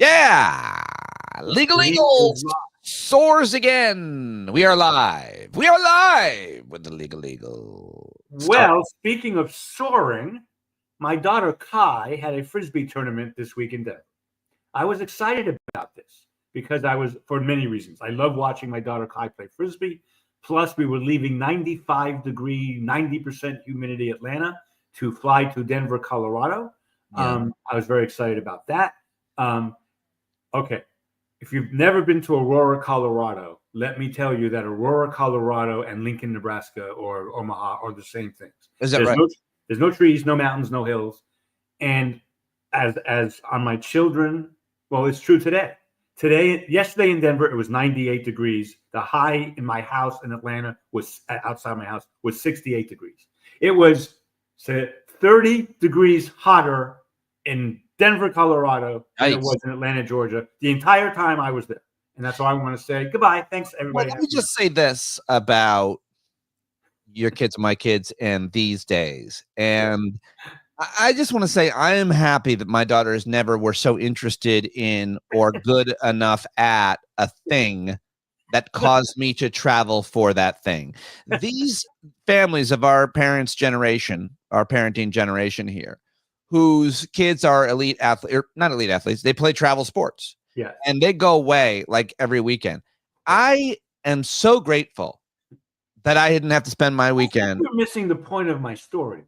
Yeah. Legal Eagles soars again. We are live. We are live with the Legal Eagle. Well, speaking of soaring, my daughter Kai had a Frisbee tournament this week in Denver. I was excited about this because for many reasons. I love watching my daughter Kai play Frisbee. Plus, we were leaving 95-degree, 90% humidity Atlanta to fly to Denver, Colorado. Yeah. I was very excited about that. Okay. If you've never been to Aurora, Colorado, let me tell you that Aurora, Colorado and Lincoln, Nebraska or Omaha are the same things. Is that right? There's no trees, no mountains, no hills. And as on my children, well, it's true today. Yesterday in Denver, it was 98 degrees. The high in my house in Atlanta outside my house was 68 degrees. It was 30 degrees hotter in Denver, Colorado than it was in Atlanta, Georgia, the entire time I was there. And that's all I want to say. Goodbye. Thanks, everybody. Well, let me just say this about your kids, my kids, and these days. And I just want to say I am happy that my daughters never were so interested in or good enough at a thing that caused me to travel for that thing. These families of our parents' generation, our parenting generation here, whose kids are elite athletes, or not elite athletes, they play travel sports. Yeah. And they go away like every weekend. I am so grateful that I didn't have to spend my weekend. You're missing the point of my story.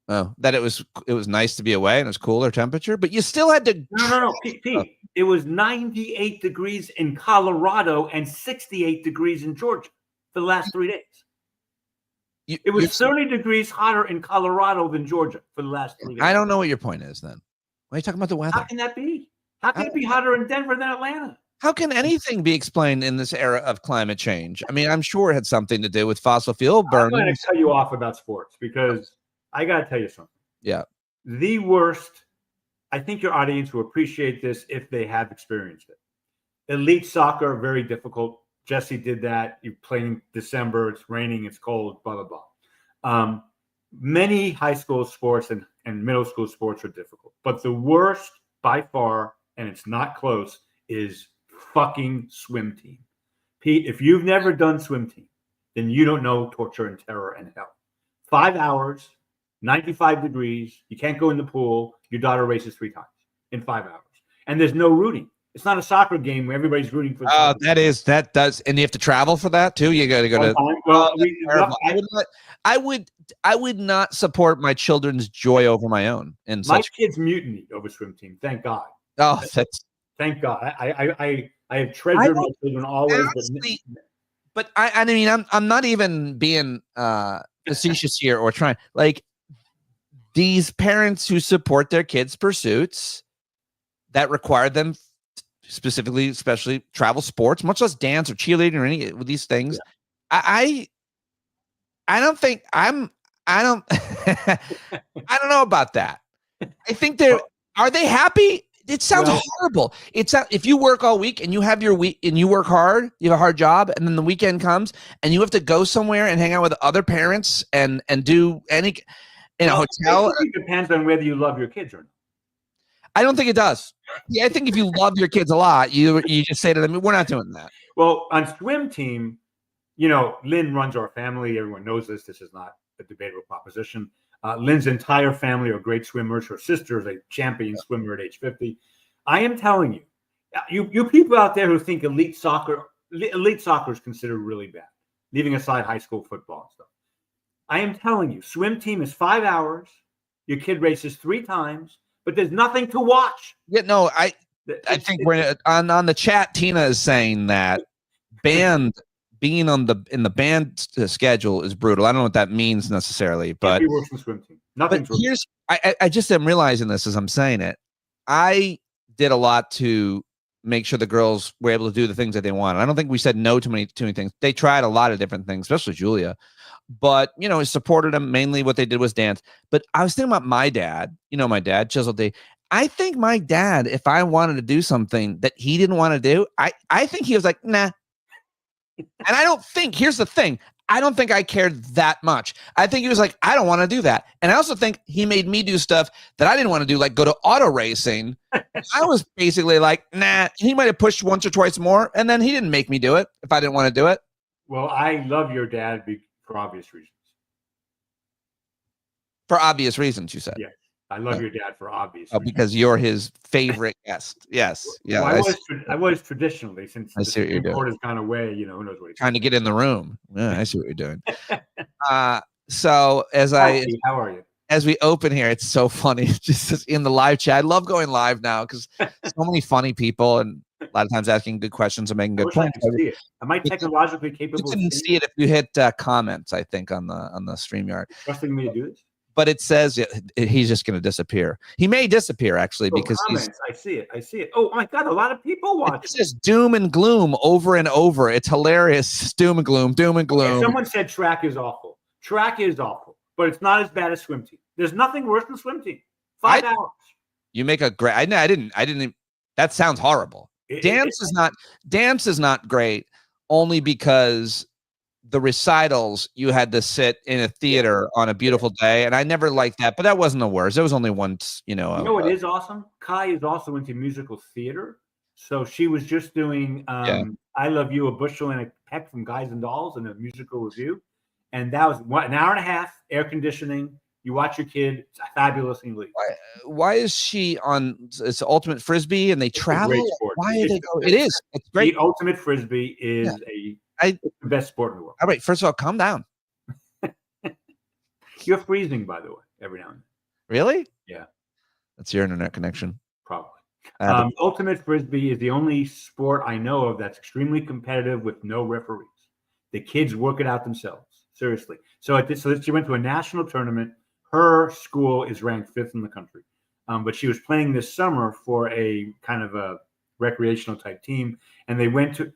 Oh, that it was nice to be away and it was cooler temperature, but you still had to. No, Pete. It was 98 degrees in Colorado and 68 degrees in Georgia for the last 3 days. It was 30 degrees hotter in Colorado than Georgia for the last 3 days. I don't know what your point is then. Why are you talking about the weather? How can that be? How can it be hotter in Denver than Atlanta? How can anything be explained in this era of climate change? I mean, I'm sure it had something to do with fossil fuel burning. I'm going to cut you off about sports because I got to tell you something. Yeah. The worst, I think your audience will appreciate this if they have experienced it. Elite soccer, very difficult. Jesse did that. You play in December, it's raining, it's cold, blah, blah, blah. Many high school sports and middle school sports are difficult. But the worst by far, and it's not close, is fucking swim team. Pete, if you've never done swim team, then you don't know torture and terror and hell. 5 hours, 95 degrees, you can't go in the pool, your daughter races 3 times in 5 hours. And there's no rooting. It's not a soccer game where everybody's rooting for. Oh, that does, and you have to travel for that too. You got to go to. Well, I would not support my children's joy over my own. And my kids mutinied over swim team. Thank God. Oh, thank God. I have treasured my children always. Honestly, but I mean, I'm not even being facetious here or trying. Like these parents who support their kids' pursuits that require them. Specifically, especially travel sports, much less dance or cheerleading or any of these things. Yeah. I don't think I don't I don't know about that. I think are they happy? It sounds horrible. It's if you work all week and you have your week and you work hard, you have a hard job, and then the weekend comes and you have to go somewhere and hang out with other parents and do any in a hotel. It depends on whether you love your kids or not. I don't think it does. Yeah, I think if you love your kids a lot, you just say to them, we're not doing that. Well, on swim team, you know, Lynn runs our family. Everyone knows this. This is not a debatable proposition. Lynn's entire family are great swimmers. Her sister is a champion swimmer at age 50. I am telling you, you people out there who think elite soccer is considered really bad, leaving aside high school football and stuff. I am telling you, swim team is 5 hours. Your kid races 3 times. But there's nothing to watch. Yeah, no, I think we're on the chat. Tina is saying that being in the band schedule is brutal. I don't know what that means necessarily, but worse than swim team. Nothing's but here's I just am realizing this as I'm saying it. I did a lot to make sure the girls were able to do the things that they wanted. I don't think we said no to many things. They tried a lot of different things, especially Julia. But, you know, it supported them. Mainly what they did was dance. But I was thinking about my dad. You know, my dad, Chisel D. I think my dad, if I wanted to do something that he didn't want to do, I think he was like, nah. And I don't think, here's the thing. I don't think I cared that much. I think he was like, I don't want to do that. And I also think he made me do stuff that I didn't want to do, like go to auto racing. I was basically like, nah. He might have pushed once or twice more, and then he didn't make me do it if I didn't want to do it. Well, I love your dad for obvious reasons. For obvious reasons, you said. Yeah. I love your dad for obvious reasons. Because you're his favorite guest. Yes. Yeah. Well, I was traditionally, since I see what you're the doing. Supreme Court has gone away, who knows what he's trying to get in the room. Yeah, I see what you're doing. So how are you? As we open here, it's so funny. Just in the live chat. I love going live now because so many funny people and a lot of times asking good questions and making good points. I see it. Am I technologically capable? You can see it if you hit comments, I think, on the StreamYard. Trusting me to do this? But it says he's just going to disappear. He may disappear, actually, because comments. I see it. Oh, my God. A lot of people watch. It says doom and gloom over and over. It's hilarious. Doom and gloom, doom and gloom. Okay, someone said track is awful. Track is awful, but it's not as bad as swim team. There's nothing worse than swim team. 5 hours. You make a great. I didn't. That sounds horrible. Dance is not great, only because the recitals you had to sit in a theater on a beautiful day, and I never liked that. But that wasn't the worst. It was only once, what is awesome? Kai is also into musical theater, so she was just doing "I Love You," a bushel and a peck from Guys and Dolls, in a musical review, and that was an hour and a half, air conditioning. You watch your kid; it's fabulous. Why is she on? It's Ultimate Frisbee, and they travel. Why are they go? It is. It's great. The Ultimate Frisbee is it's the best sport in the world. All right, first of all, calm down. You're freezing, by the way, every now and then. Really? Yeah. That's your internet connection. Probably. Ultimate Frisbee is the only sport I know of that's extremely competitive with no referees. The kids work it out themselves. Seriously. So she went to a national tournament. Her school is ranked 5th in the country. But she was playing this summer for a kind of a recreational type team. And they went to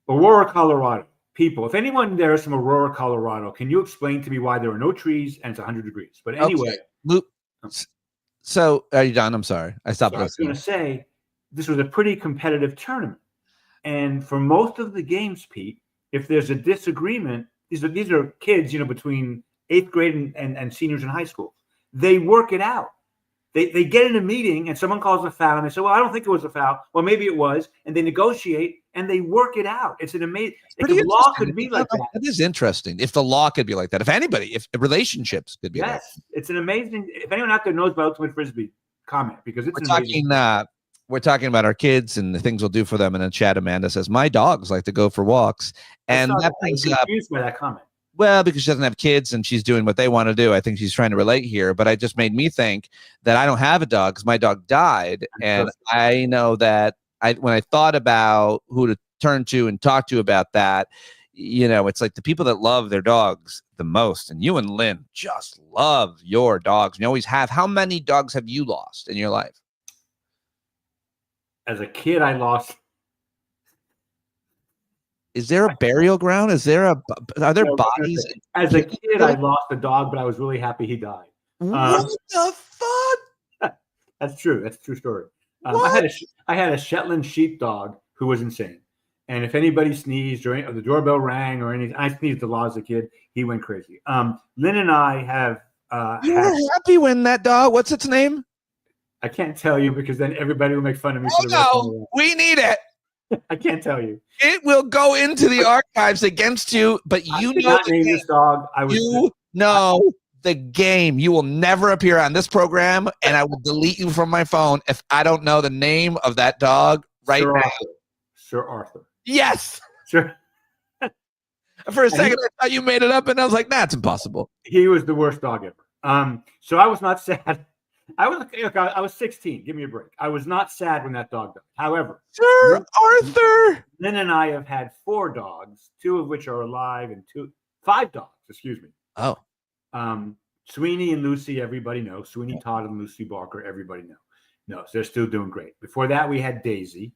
Aurora, Colorado. People, if anyone there is from Aurora, Colorado, can you explain to me why there are no trees and it's 100 degrees? But anyway. Okay. So are you done? I'm sorry. I stopped listening. I was going to say, this was a pretty competitive tournament. And for most of the games, Pete, if there's a disagreement, these are kids, between 8th grade and seniors in high school. They work it out. They get in a meeting and someone calls a foul and they say, well, I don't think it was a foul. Well, maybe it was. And they negotiate and they work it out. It's an amazing. If the law could be like that. That is interesting. If the law could be like that. If relationships could be like that. Yes. It's an amazing. If anyone out there knows about Ultimate Frisbee, comment, because it's amazing. We're talking about our kids and the things we'll do for them. And in chat, Amanda says, my dogs like to go for walks. And that brings up. Confused by that comment. Well, because she doesn't have kids and she's doing what they want to do. I think she's trying to relate here, but it just made me think that I don't have a dog because my dog died. And I know that when I thought about who to turn to and talk to about that, it's like the people that love their dogs the most. And you and Lynn just love your dogs. You always have. How many dogs have you lost in your life? As a kid, I lost. Is there a burial ground? Are there bodies? As a kid, I lost a dog, but I was really happy he died. What the fuck? That's true. That's a true story. I had a Shetland sheepdog who was insane. And if anybody sneezed or the doorbell rang or anything, I sneezed a lot as a kid. He went crazy. Lynn and I have. You were happy when that dog. What's its name? I can't tell you because then everybody will make fun of me. Oh no, we need it. I can't tell you. It will go into the archives against you, but you know this dog. The game. You will never appear on this program, and I will delete you from my phone if I don't know the name of that dog now. Sir Arthur. Yes. Sure. For a second, I thought you made it up, and I was like, "That's impossible." He was the worst dog ever. So I was not sad. I was 16. Give me a break. I was not sad when that dog died. However, Sir Arthur. Lynn and I have had 4 dogs, 2 of which are alive, and 5 dogs. Excuse me. Oh. Sweeney and Lucy, everybody knows. Sweeney Todd and Lucy Barker, everybody knows. No, so they're still doing great. Before that, we had Daisy.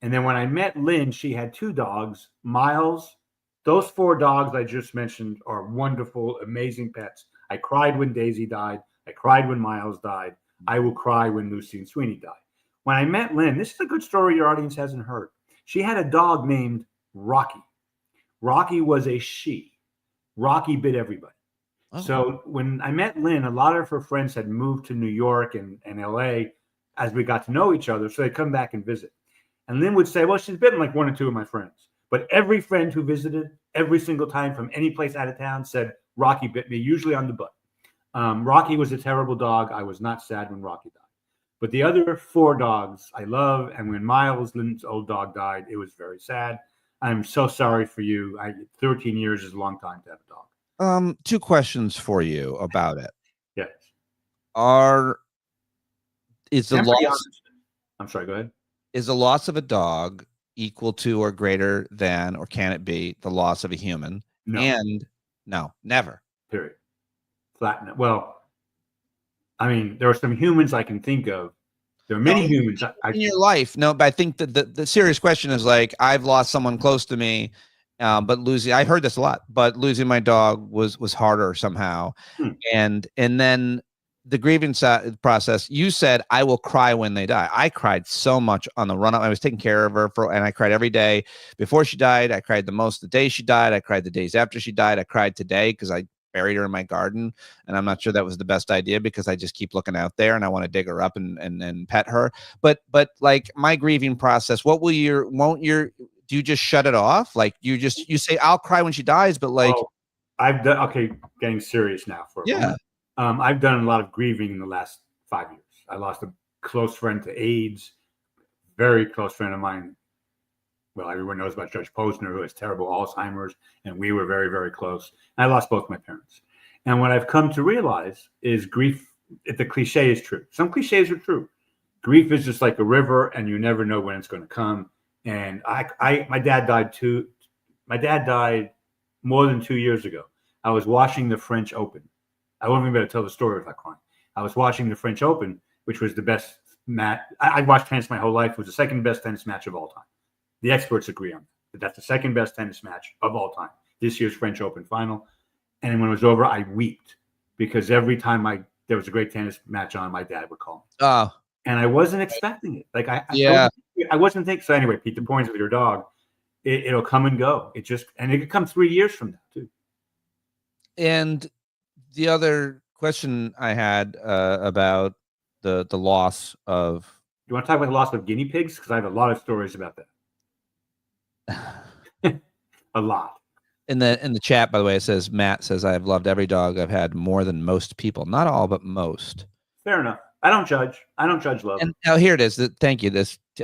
And then when I met Lynn, she had 2 dogs, Miles. Those 4 dogs I just mentioned are wonderful, amazing pets. I cried when Daisy died. I cried when Miles died. I will cry when Lucy and Sweeney died. When I met Lynn, this is a good story your audience hasn't heard. She had a dog named Rocky. Rocky was a she. Rocky bit everybody. Oh. So when I met Lynn, a lot of her friends had moved to New York and LA as we got to know each other. So they'd come back and visit. And Lynn would say, well, she's bitten like one or two of my friends. But every friend who visited every single time from any place out of town said, Rocky bit me, usually on the butt. Rocky was a terrible dog. I was not sad when Rocky died. But the other 4 dogs I love. And when Miles, Lynn's old dog, died, it was very sad. I'm so sorry for you. 13 years is a long time to have a dog. 2 questions for you about it. Yes. Is the loss? I'm sorry. Go ahead. Is the loss of a dog equal to or greater than, or can it be, the loss of a human? No. And no, never. Period. Flatten it. Well, I mean, there are some humans I can think of. There are many humans in your life. No, but I think that the serious question is like, I've lost someone close to me, but I heard this a lot, but losing my dog was harder somehow. And then the grievance process, you said, I will cry when they die. I cried so much on the run up. I was taking care of her and I cried every day before she died. I cried the most the day she died. I cried the days after she died. I cried today because I buried her in my garden, and I'm not sure that was the best idea because I just keep looking out there and I want to dig her up and pet her. But like my grieving process, do you just shut it off? Like you say, I'll cry when she dies, but like, I've done, okay, getting serious now for a moment. I've done a lot of grieving in the last 5 years. I lost a close friend to AIDS, very close friend of mine. Well, everyone knows about Judge Posner, who has terrible Alzheimer's, and we were very, very close. And I lost both my parents. And what I've come to realize is grief, the cliche is true. Some cliches are true. Grief is just like a river, and you never know when it's going to come. And my dad died more than 2 years ago. I was watching the French Open. I won't even be able to tell the story without crying. I was watching the French Open, which was the best match. I watched tennis my whole life. It was the second best tennis match of all time. The experts agree on that. That's the second best tennis match of all time. This year's French Open final. And when it was over, I wept because every time there was a great tennis match on, my dad would call me. Oh. And I wasn't expecting it. Like I wasn't thinking. So anyway, Pete, the points with your dog, it'll come and go. It could come 3 years from now too. And the other question I had about the loss of. You want to talk about the loss of guinea pigs? Because I have a lot of stories about that. A lot. In the chat, by the way, it says, Matt says, I've loved every dog I've had more than most people. Not all, but most. Fair enough. I don't judge love. And now here it is. Thank you.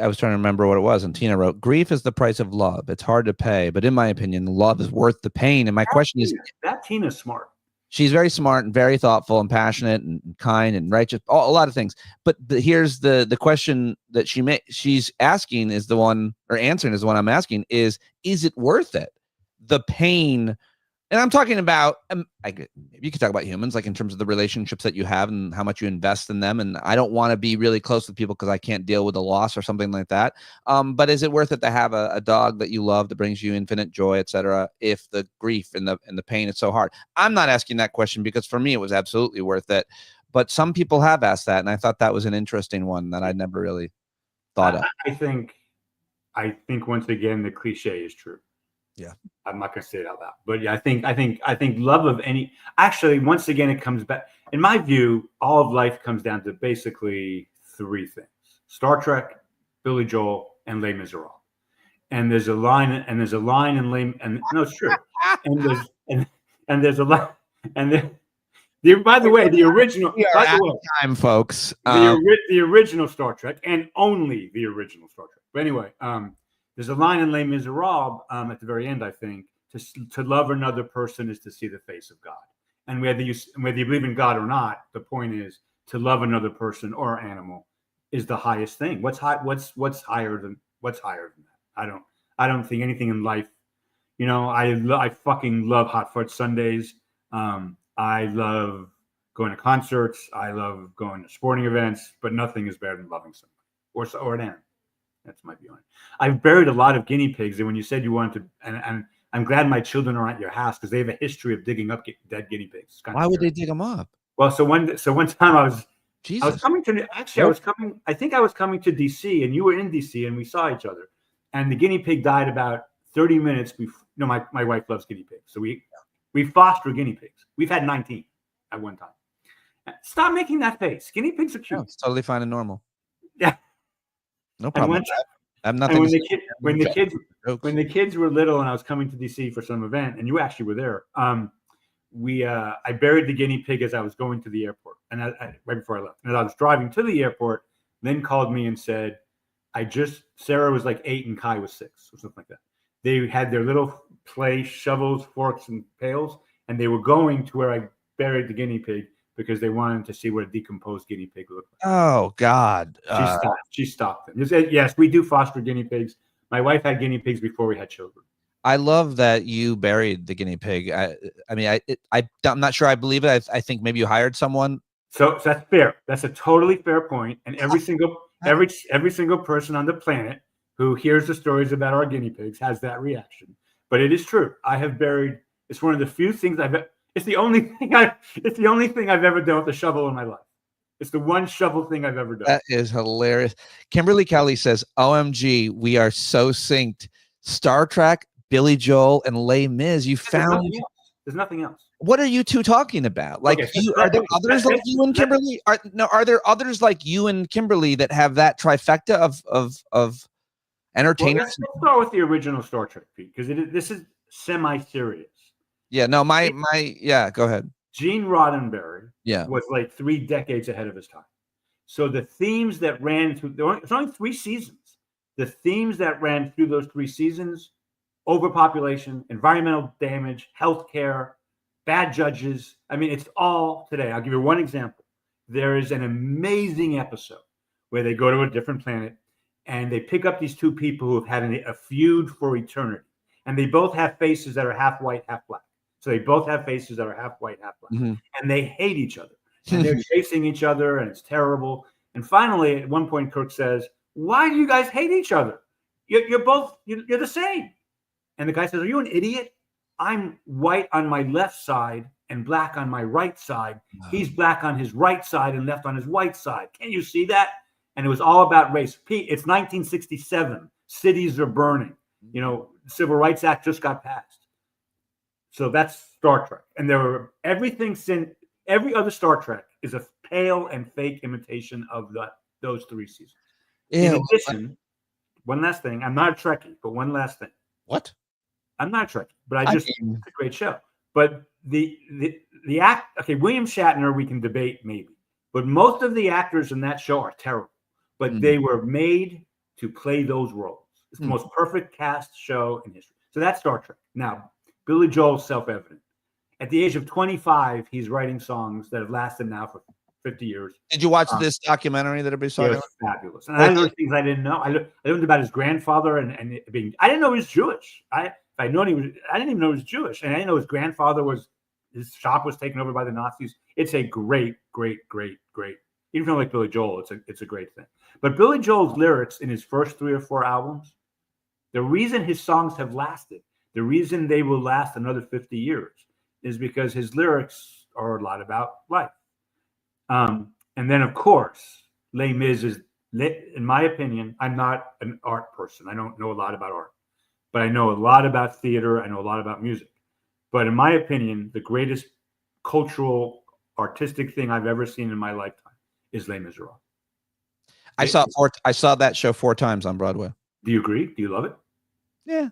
I was trying to remember what it was. And Tina wrote, grief is the price of love. It's hard to pay, but in my opinion, love is worth the pain. And my question is, that Tina's smart. She's very smart and very thoughtful and passionate and kind and righteous, a lot of things. But here's the question that she's asking is the one, or answering is the one I'm asking is it worth it? The pain. And I'm talking about, you could talk about humans, like in terms of the relationships that you have and how much you invest in them. And I don't want to be really close with people because I can't deal with a loss or something like that. But is it worth it to have a dog that you love that brings you infinite joy, etc., if the grief and the pain is so hard? I'm not asking that question because for me, it was absolutely worth it. But some people have asked that. And I thought that was an interesting one that I'd never really thought of. I think once again, the cliche is true. Yeah. I'm not going to say it out loud, but yeah, I think love of any, actually, once again, it comes back. In my view, all of life comes down to basically 3 things: Star Trek, Billy Joel, and Les Miserables. And there's a line in Les, and no, it's true. And there's a line, by the way, the original, by the way, time, folks, the original Star Trek, and only the original Star Trek. But anyway, there's a line in Les Miserables at the very end, I think, to love another person is to see the face of God. And whether you believe in God or not, the point is to love another person or animal is the highest thing. What's higher than that? I don't think anything in life. You know, I fucking love hot fudge sundaes. I love going to concerts. I love going to sporting events, but nothing is better than loving somebody or an animal. That's my view on it. I've buried a lot of guinea pigs, and when you said you wanted to, and I'm glad my children are at your house because they have a history of digging up dead guinea pigs. Why would they dig them up? Well, so one time I was coming to DC, and you were in DC, and we saw each other, and the guinea pig died about 30 minutes before. No, my wife loves guinea pigs, so We foster guinea pigs. We've had 19 at one time. Stop making that face. Guinea pigs are cute. No, it's totally fine and normal. Yeah. No problem. I have nothing. And when the kids were little, and I was coming to DC for some event, and you actually were there. I buried the guinea pig as I was going to the airport, and right before I left. And as I was driving to the airport, Lynn called me and said, Sarah was like 8 and Kai was 6 or something like that. They had their little play shovels, forks, and pails, and they were going to where I buried the guinea pig because they wanted to see what a decomposed guinea pig looked like. Oh, God. She stopped them. She said, yes, we do foster guinea pigs. My wife had guinea pigs before we had children. I love that you buried the guinea pig. I'm not sure I believe it. I think maybe you hired someone. So that's fair. That's a totally fair point. And every single person on the planet who hears the stories about our guinea pigs has that reaction. But it is true. I have buried. It's one of the few things It's the only thing I've ever done with a shovel in my life. It's the one shovel thing I've ever done. That is hilarious. Kimberly Kelly says, "OMG, we are so synced. Star Trek, Billy Joel, and Les Mis. You found." There's nothing else. What are you two talking about? Like, are there others like you and Kimberly? Are there others like you and Kimberly that have that trifecta of entertainers? Well, let's start with the original Star Trek, Pete, because this is semi-serious. Yeah, no, go ahead. Gene Roddenberry was like 3 decades ahead of his time. So the themes that ran through, it's only 3 seasons. The themes that ran through those 3 seasons, overpopulation, environmental damage, healthcare, bad judges. I mean, it's all today. I'll give you one example. There is an amazing episode where they go to a different planet and they pick up these 2 people who have had a feud for eternity. And they both have faces that are half white, half black. So they both have faces that are half white, half black. Mm-hmm. And they hate each other. And they're chasing each other, and it's terrible. And finally, at one point, Kirk says, "Why do you guys hate each other? You're the same." And the guy says, "Are you an idiot? I'm white on my left side and black on my right side. Wow. He's black on his right side and left on his white side. Can't you see that?" And it was all about race. Pete, it's 1967. Cities are burning. You know, the Civil Rights Act just got passed. So that's Star Trek. And every other Star Trek is a pale and fake imitation of those 3 seasons. In addition, one last thing. I'm not a Trekkie, but one last thing. What? I'm not a Trekkie, but it's a great show. But the William Shatner, we can debate maybe. But most of the actors in that show are terrible. But they were made to play those roles. It's the most perfect cast show in history. So that's Star Trek. Now, Billy Joel's self-evident. At the age of 25, he's writing songs that have lasted now for 50 years. Did you watch this documentary that everybody's talking about? Fabulous. And I learned things I didn't know. I learned about his grandfather and being. I didn't know he was Jewish. I didn't even know he was Jewish, and I didn't know his grandfather his shop was taken over by the Nazis. It's a great, great, great, great. Even if you don't like Billy Joel, it's a great thing. But Billy Joel's lyrics in his first 3 or 4 albums, the reason his songs have lasted, the reason they will last another 50 years, is because his lyrics are a lot about life. And then, of course, Les Mis is, in my opinion, I'm not an art person. I don't know a lot about art, but I know a lot about theater. I know a lot about music. But in my opinion, the greatest cultural, artistic thing I've ever seen in my lifetime is Les Miserables. I saw that show 4 times on Broadway. Do you agree? Do you love it? Yeah.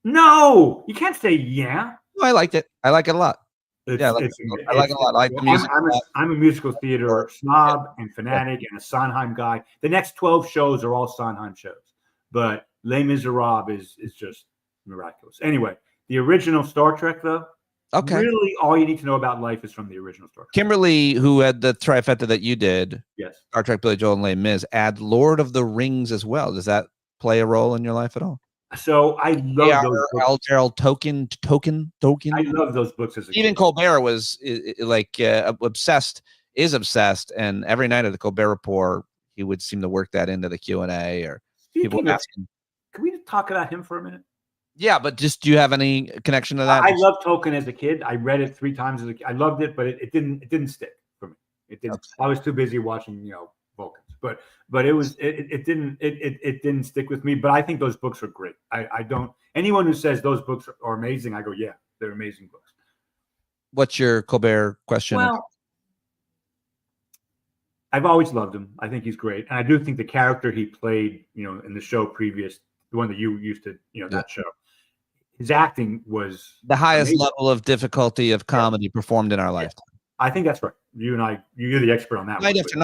No, you can't say yeah. No, I liked it. I like it a lot. I like it a lot. I like the music. I'm a musical theater snob and fanatic and a Sondheim guy. The next 12 shows are all Sondheim shows, but Les Miserables is just miraculous. Anyway, the original Star Trek, though, really all you need to know about life is from the original Star Trek. Kimberly, who had the trifecta that you did, yes, Star Trek, Billy Joel, and Les Mis, add Lord of the Rings as well. Does that play a role in your life at all? So I love those books. Tolkien. I love those books as a Stephen kid. Colbert was obsessed, and every night at the Colbert Report, he would seem to work that into the Q&A or people asking. Can we talk about him for a minute? Yeah, but do you have any connection to that? I loved Tolkien as a kid. I read it 3 times as a kid. I loved it, but it didn't stick for me. It didn't. Okay. I was too busy watching, Vulcans. But it didn't stick with me. But I think those books are great. I don't. Anyone who says those books are amazing, I go, yeah, they're amazing books. What's your Colbert question? Well, I've always loved him. I think he's great, and I do think the character he played, in the show previous, the one that you used to, that show, his acting was the highest amazing. level of difficulty of comedy performed in our lifetime. I think that's right. You're the expert on that. Night after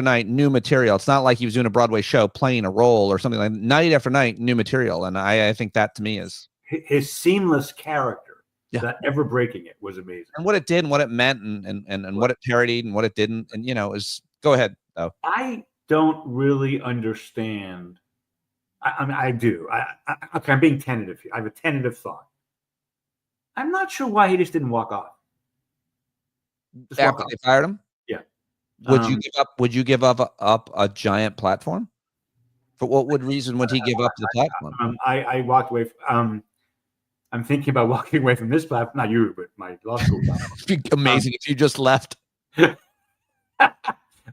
night, new material. It's not like he was doing a Broadway show playing a role or something like that. Night after night, new material. And I think that to me is his seamless character, that ever breaking it was amazing. And what it did and what it meant and what it parodied and what it didn't. And, is go ahead, though. I don't really understand. I mean, I do. Okay, I'm being tentative here. I have a tentative thought. I'm not sure why he just didn't walk off. After they fired him? Yeah. Would you give up a giant platform? For what reason would he give up the platform? I walked away. I'm thinking about walking away from this platform. Not you, but my law school platform. It'd be amazing if you just left. I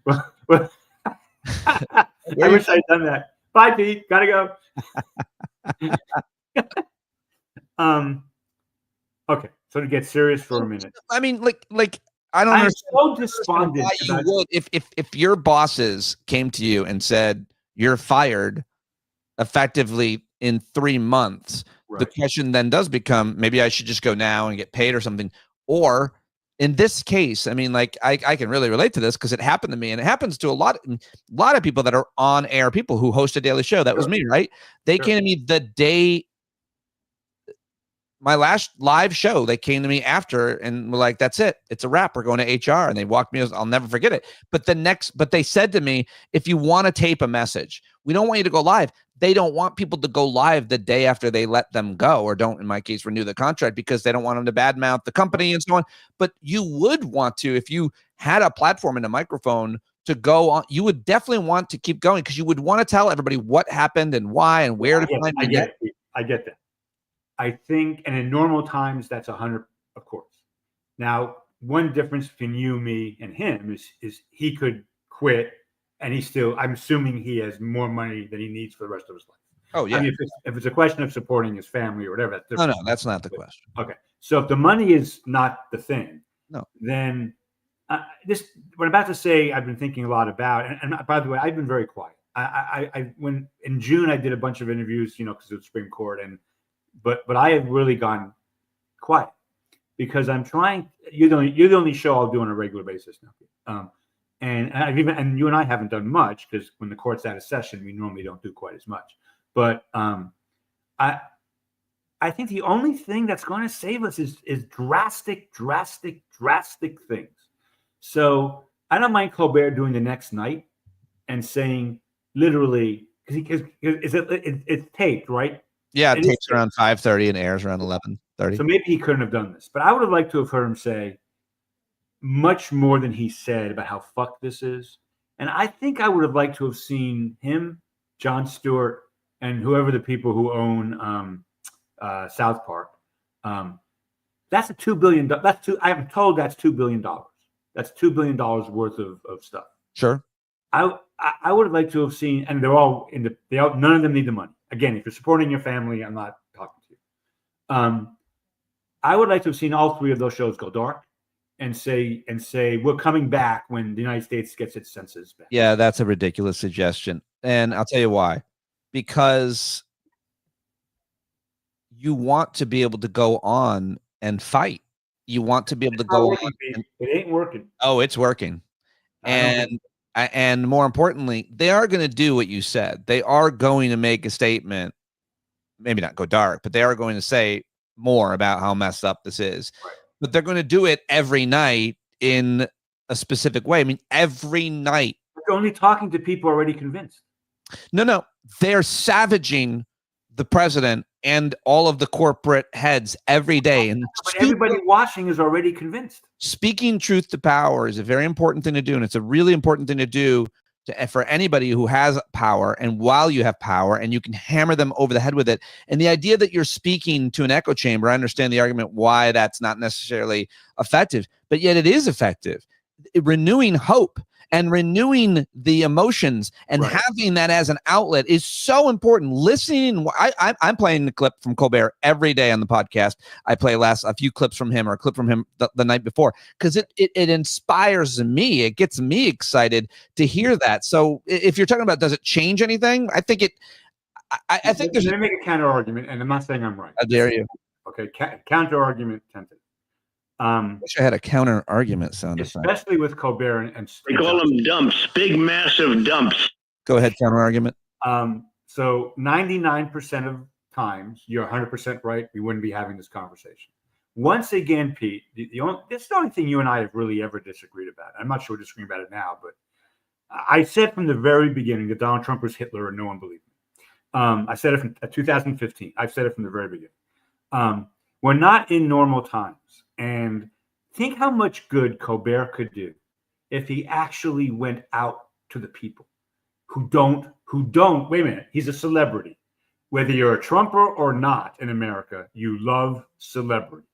wish I'd done that. Bye, Pete. Gotta go. Okay, so to get serious for a minute. I mean, like I don't understand. So despondent why you would if your bosses came to you and said you're fired effectively in 3 months. Right. The question then does become, maybe I should just go now and get paid or something. Or in this case, I mean, like I can really relate to this because it happened to me, and it happens to a lot of people that are on air, people who host a daily show. That was me, right? They came to me the day my last live show. They came to me after and were like, that's it. It's a wrap. We're going to HR. And they walked me. I'll never forget it. But they said to me, if you want to tape a message, we don't want you to go live. They don't want people to go live the day after they let them go, or don't, in my case, renew the contract, because they don't want them to badmouth the company and so on. But you would want to, if you had a platform and a microphone to go on, you would definitely want to keep going, because you would want to tell everybody what happened and why and where to find it. I get that. I think, and in normal times, that's 100, of course. Now, one difference between you, me, and him is he could quit, and I'm assuming he has more money than he needs for the rest of his life. Oh, yeah. I mean, if it's a question of supporting his family or whatever, that's different. No, that's not the question. Okay. So if the money is not the thing, then what I'm about to say, I've been thinking a lot about, and by the way, I've been very quiet. When in June, I did a bunch of interviews, because of the Supreme Court, but I have really gone quiet because I'm trying. You're the only show I'll do on a regular basis now, and you and I haven't done much because when the court's out of session, we normally don't do quite as much. But I think the only thing that's going to save us is drastic things. So I don't mind Colbert doing the next night and saying literally, because it's taped, right? Yeah, it takes around 5:30 and airs around 11:30. So maybe he couldn't have done this, but I would have liked to have heard him say much more than he said about how fucked this is. And I think I would have liked to have seen him, Jon Stewart, and whoever the people who own South Park. That's a $2 billion. I'm told that's $2 billion. That's $2 billion worth of stuff. Sure. I would have liked to have seen, and they're all none of them need the money. Again, if you're supporting your family, I'm not talking to you. I would like to have seen all three of those shows go dark and say we're coming back when the United States gets its senses back. Yeah, that's a ridiculous suggestion, and I'll tell you why. Because you want to be able to go on and fight. You want to be able to go on. It ain't working. Oh, it's working, and more importantly, they are going to do what you said. They are going to make a statement, maybe not go dark, but they are going to say more about how messed up this is. Right. But they're going to do it every night in a specific way. I mean, every night. They're only talking to people already convinced. No. They're savaging the president and all of the corporate heads every day. And everybody watching is already convinced. Speaking truth to power is a very important thing to do. And it's a really important thing to do for anybody who has power, and while you have power, and you can hammer them over the head with it. And the idea that you're speaking to an echo chamber, I understand the argument why that's not necessarily effective, but yet it is effective. Renewing hope. and renewing the emotions and having that as an outlet is so important. Listening, I'm playing the clip from Colbert every day on the podcast. I play a few clips from him or a clip from him the night before, because it inspires me. It gets me excited to hear that. So if you're talking about, does it change anything? I think it. I think there's. Let me make a counter argument, and I'm not saying I'm right. How dare you? Okay, counter argument tempted. I wish I had a counter argument sound effect. Especially with Colbert and they call them dumps, big massive dumps. Go ahead, counter argument. So 99% of times you're 100% right. We wouldn't be having this conversation. Once again, Pete, this is the only thing you and I have really ever disagreed about. I'm not sure we're disagreeing about it now, but I said from the very beginning that Donald Trump was Hitler and no one believed me. I said it from 2015. I've said it from the very beginning. We're not in normal times. And think how much good Colbert could do if he actually went out to the people who don't, wait a minute, he's a celebrity. Whether you're a Trumper or not in America, you love celebrity.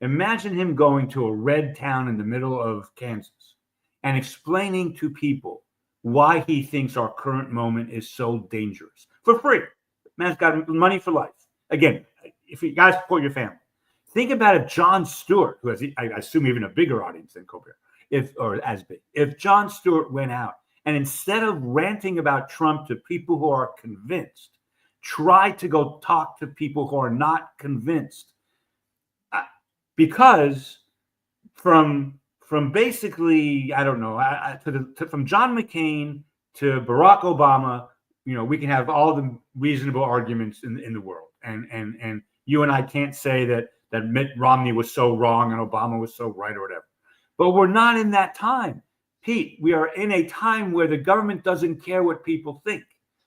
Imagine him going to a red town in the middle of Kansas and explaining to people why he thinks our current moment is so dangerous for free. Man's got money for life. Again, if you guys support your family, think about if Jon Stewart, who has, I assume, even a bigger audience than Colbert, if Jon Stewart went out and instead of ranting about Trump to people who are convinced, tried to go talk to people who are not convinced, because from basically, I don't know, from John McCain to Barack Obama, we can have all the reasonable arguments in the world, and you and I can't say that Mitt Romney was so wrong and Obama was so right or whatever. But we're not in that time, Pete. We are in a time where the government doesn't care what people think.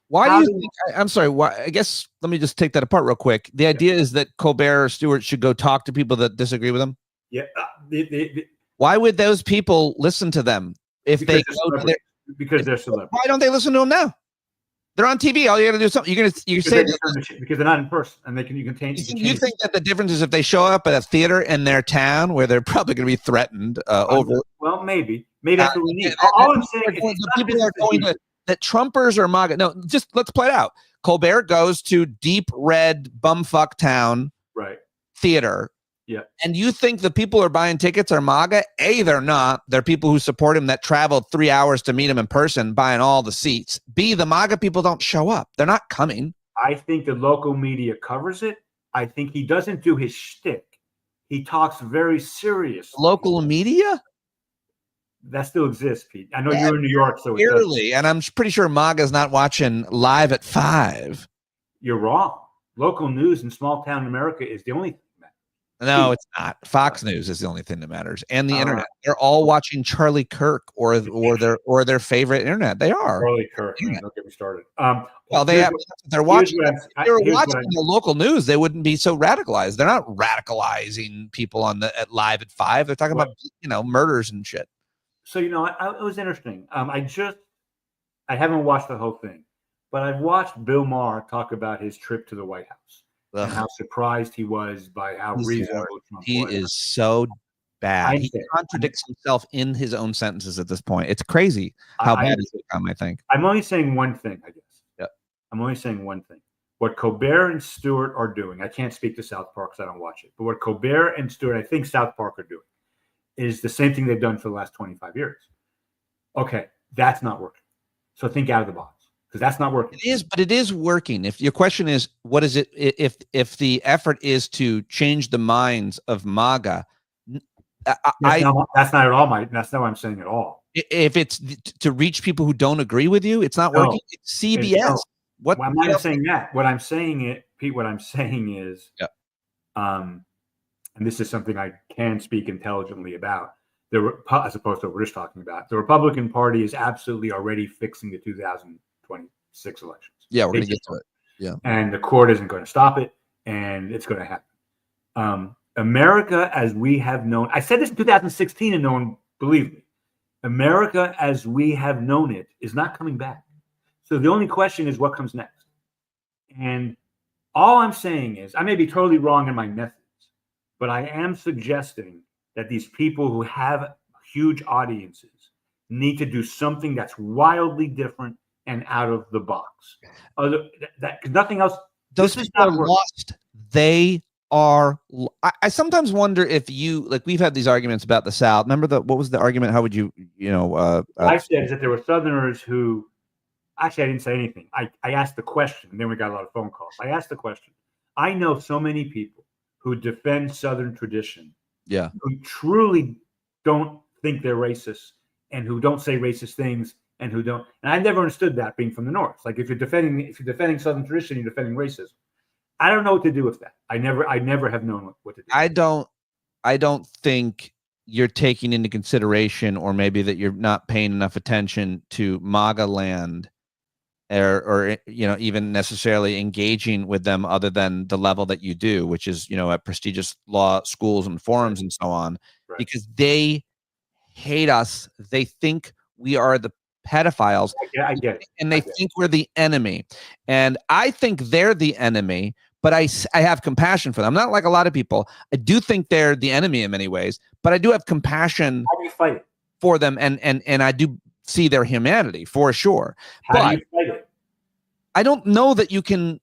Why do you think? I'm sorry. Why? I guess let me just take that apart real quick. The idea is that Colbert or Stewart should go talk to people that disagree with them. Yeah. Why would those people listen to them if they go to because they're celebrities? Why don't they listen to them now? They're on TV. All you got to do is something. You say because they're not in person, and you can. You think that the difference is if they show up at a theater in their town where they're probably going to be threatened over? Well, maybe that's what we need. All I'm saying is the people are going to that Trumpers or MAGA. No, just let's play it out. Colbert goes to deep red bumfuck town theater. Yeah. And you think the people who are buying tickets are MAGA? A, they're not. They're people who support him that traveled 3 hours to meet him in person, buying all the seats. B, the MAGA people don't show up. They're not coming. I think the local media covers it. I think he doesn't do his shtick. He talks very serious. Local media? That still exists, Pete. I know you're in New York, so clearly, and I'm pretty sure MAGA's not watching Live at 5. You're wrong. Local news in small town America is the only thing that matters. No, it's not. Fox News is the only thing that matters, and the internet. They're all watching Charlie Kirk or their favorite internet. They are Charlie Kirk. Don't get me started. Well, they're watching. If they were watching the local news, they wouldn't be so radicalized. They're not radicalizing people at Live at 5. They're talking about murders and shit. So it was interesting. I haven't watched the whole thing, but I've watched Bill Maher talk about his trip to the White House and how surprised he was by how reasonable Trump was. He is so bad. He contradicts himself in his own sentences at this point. It's crazy how bad it's become, I think. I'm only saying one thing, I guess. Yep. I'm only saying one thing. What Colbert and Stewart are doing, I can't speak to South Park because I don't watch it, but what Colbert and Stewart, I think South Park are doing, is the same thing they've done for the last 25 years. Okay, that's not working. So think out of the box, because that's not working. It is, but it is working. If your question is, what is it? If the effort is to change the minds of MAGA, that's not at all. That's not what I'm saying at all. If it's to reach people who don't agree with you, it's not working. It's CBS. I'm not saying that. What I'm saying, Pete. What I'm saying is, and this is something I can speak intelligently about, as opposed to what we're just talking about. The Republican Party is absolutely already fixing the 2026 elections. Yeah, we're going to get to it. Yeah. And the court isn't going to stop it, and it's going to happen. America, as we have known, I said this in 2016 and no one believed me. America, as we have known it, is not coming back. So the only question is what comes next. And all I'm saying is, I may be totally wrong in my methods, but I am suggesting that these people who have huge audiences need to do something that's wildly different and out of the box. Because nothing else. Those people are lost. They are. I sometimes wonder if we've had these arguments about the South. Remember what was the argument? How would you I said is that there were Southerners who, actually I didn't say anything. I asked the question, and then we got a lot of phone calls. I asked the question. I know so many people who defend Southern tradition, who truly don't think they're racist and who don't say racist things and who don't. And I never understood that being from the North. Like if you're defending Southern tradition, you're defending racism. I don't know what to do with that. I never have known what to do. I don't think you're taking into consideration, or maybe that you're not paying enough attention to MAGA land, or even necessarily engaging with them other than the level that you do, which is at prestigious law schools and forums and so on, because they hate us. They think we are the pedophiles. I get it. And they think we're the enemy. And I think they're the enemy, but I have compassion for them. I'm not like a lot of people. I do think they're the enemy in many ways, but I do have compassion for them, and I do see their humanity for sure. How do you fight it? I don't know that you can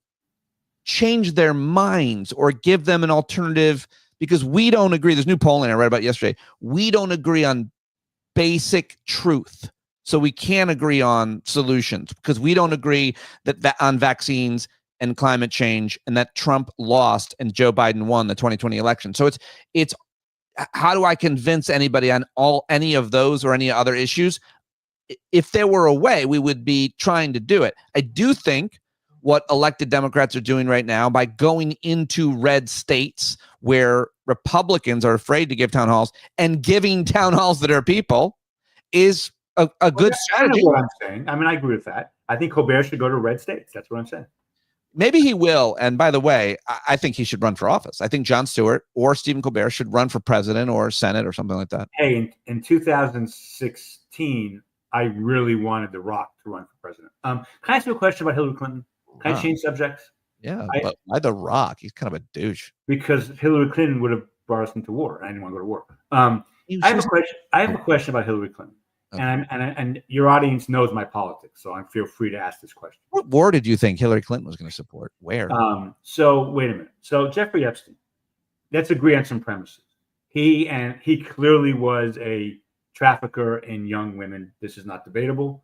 change their minds or give them an alternative, because we don't agree. There's new polling I read about yesterday. We don't agree on basic truth. So we can't agree on solutions because we don't agree that on vaccines and climate change, and that Trump lost and Joe Biden won the 2020 election. So it's how do I convince anybody on any of those or any other issues? If there were a way, we would be trying to do it. I do think what elected Democrats are doing right now by going into red states where Republicans are afraid to give town halls and giving town halls to their people is a good strategy. What I'm saying. I mean, I agree with that. I think Colbert should go to red states. That's what I'm saying. Maybe he will. And by the way, I think he should run for office. I think Jon Stewart or Stephen Colbert should run for president or Senate or something like that. Hey, in 2016, I really wanted The Rock to run for president. Can I ask you a question about Hillary Clinton? Can I change subjects? Yeah, but why The Rock? He's kind of a douche. Because Hillary Clinton would have brought us into war. I didn't want to go to war. I have a question about Hillary Clinton. Okay. And your audience knows my politics, so I feel free to ask this question. What war did you think Hillary Clinton was going to support? Where? So wait a minute. So Jeffrey Epstein, let's agree on some premises. He clearly was a trafficker in young women. This is not debatable.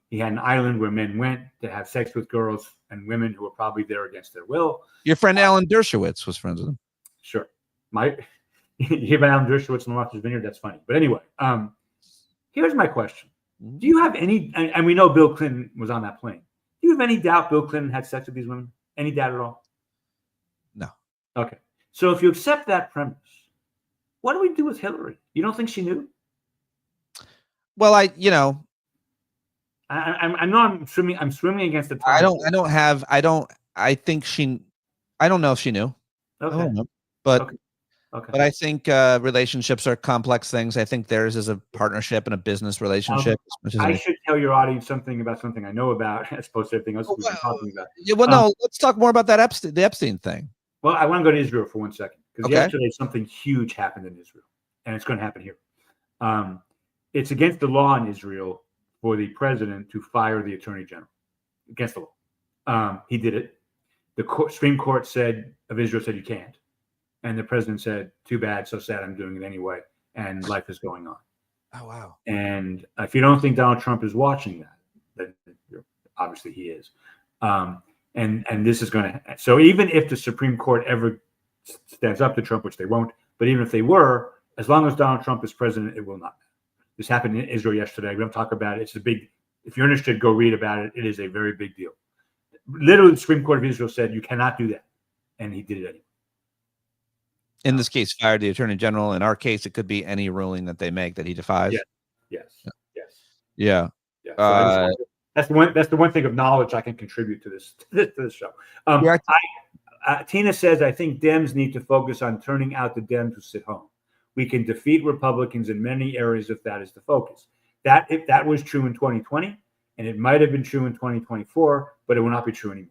He had an island where men went to have sex with girls and women who were probably there against their will. Your friend Alan Dershowitz was friends with him. Sure. You hear about Alan Dershowitz in Martha's Vineyard? That's funny. But anyway, here's my question. Do you have any, and we know Bill Clinton was on that plane. Do you have any doubt Bill Clinton had sex with these women? Any doubt at all? No. Okay. So if you accept that premise, what do we do with Hillary? You don't think she knew? Well, I know I'm swimming against the tide. I don't know if she knew. Okay. I don't know. But okay. But I think relationships are complex things. I think theirs is a partnership and a business relationship. I should tell your audience something about something I know about, as opposed to everything else we've been talking about. Yeah, well, no, let's talk more about the Epstein thing. Well, I want to go to Israel for 1 second, because yesterday something huge happened in Israel, and it's going to happen here. It's against the law in Israel for the president to fire the attorney general. Against the law. He did it. The Supreme Court of Israel said you can't. And the president said, too bad, so sad, I'm doing it anyway. And life is going on. Oh, wow. And if you don't think Donald Trump is watching that, then obviously he is. And this is going to, so even if the Supreme Court ever stands up to Trump, which they won't, but even if they were, as long as Donald Trump is president, it will not. This happened in Israel yesterday. We don't talk about it. It's a big, if you're interested, go read about it. It is a very big deal. Literally, the Supreme Court of Israel said, you cannot do that. And he did it anyway. In this case, fired the attorney general. In our case, it could be any ruling that they make that he defies. Yes. Yeah. So that's the one thing of knowledge I can contribute to this show. Tina says, I think Dems need to focus on turning out the Dems who sit home. We can defeat Republicans in many areas if that is the focus. If that was true in 2020, and it might have been true in 2024, but it will not be true anymore.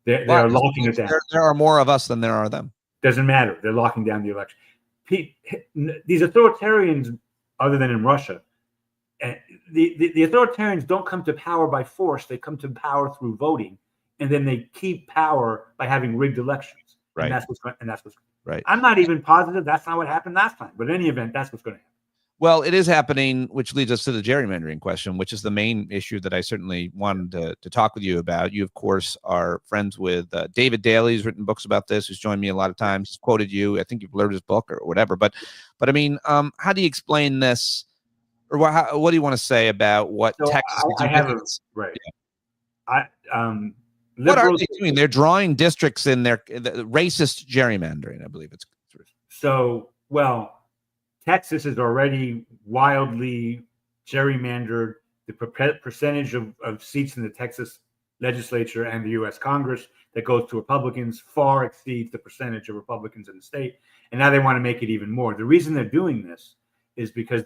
They are locking it down. There are more of us than there are them. Doesn't matter. They're locking down the election. These authoritarians, other than in Russia, And the authoritarians don't come to power by force. They come to power through voting, and then they keep power by having rigged elections. Right. And that's what's right. I'm not even positive that's not what happened last time, but in any event, that's what's going to happen. Well, it is happening, which leads us to the gerrymandering question, which is the main issue that I certainly wanted to talk with you about. You, of course, are friends with David Daly, who's written books about this, who's joined me a lot of times. He's quoted you. I think you've learned his book or whatever. But I mean, how do you explain this, or what do you want to say about what So Texas is I doing? have a right. Yeah. What are Liberals, they doing? They're drawing districts in the racist gerrymandering, I believe it's. So, well, Texas is already wildly gerrymandered. The percentage of seats in the Texas legislature and the U.S. Congress that goes to Republicans far exceeds the percentage of Republicans in the state. And now they want to make it even more. The reason they're doing this is because